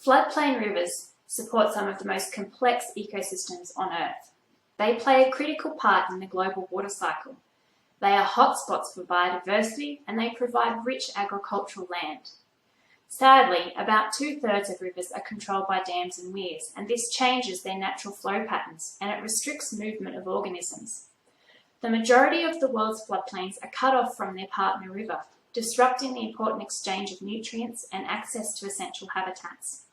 Floodplain rivers support some of the most complex ecosystems on Earth. They play a critical part in the global water cycle. They are hotspots for biodiversity and they provide rich agricultural land. Sadly, about 2/3 of rivers are controlled by dams and weirs, and this changes their natural flow patterns and it restricts movement of organisms. The majority of the world's floodplains are cut off from their partner river, disrupting the important exchange of nutrients and access to essential habitats.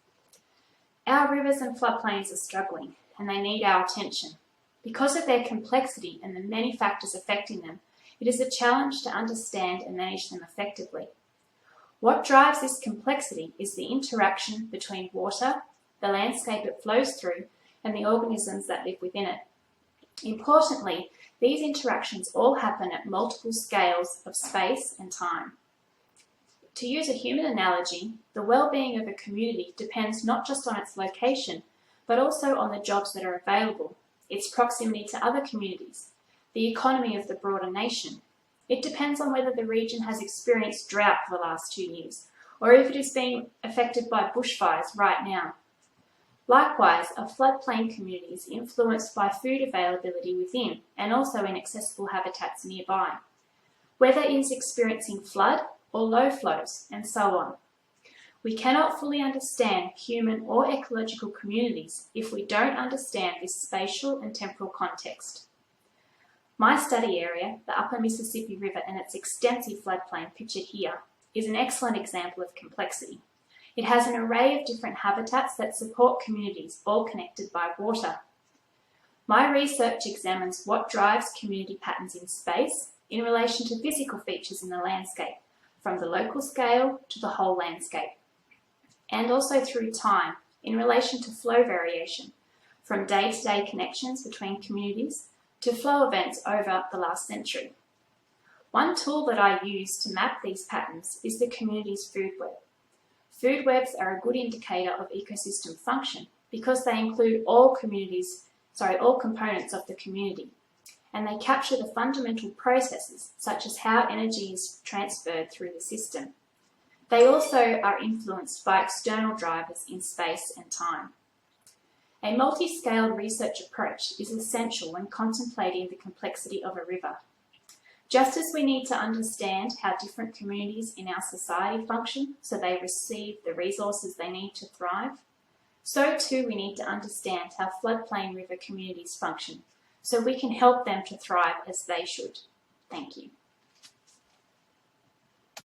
Our rivers and floodplains are struggling, and they need our attention. Because of their complexity and the many factors affecting them, it is a challenge to understand and manage them effectively. What drives this complexity is the interaction between water, the landscape it flows through, and the organisms that live within it. Importantly, these interactions all happen at multiple scales of space and time. To use a human analogy, the well-being of a community depends not just on its location, but also on the jobs that are available, its proximity to other communities, the economy of the broader nation. It depends on whether the region has experienced drought for the last 2 years, or if it is being affected by bushfires right now. Likewise, a floodplain community is influenced by food availability within and also inaccessible habitats nearby. Whether it is experiencing flood or low flows, and so on. We cannot fully understand human or ecological communities if we don't understand this spatial and temporal context. My study area, the Upper Mississippi River and its extensive floodplain pictured here, is an excellent example of complexity. It has an array of different habitats that support communities, all connected by water. My research examines what drives community patterns in space in relation to physical features in the landscape, from the local scale to the whole landscape, and also through time in relation to flow variation, from day-to-day connections between communities to flow events over the last century. One tool that I use to map these patterns is the community's food web. Food webs are a good indicator of ecosystem function because they include all components of the community, and they capture the fundamental processes such as how energy is transferred through the system. They also are influenced by external drivers in space and time. A multi-scaled research approach is essential when contemplating the complexity of a river. Just as we need to understand how different communities in our society function so they receive the resources they need to thrive, so too we need to understand how floodplain river communities function so we can help them to thrive as they should. Thank you.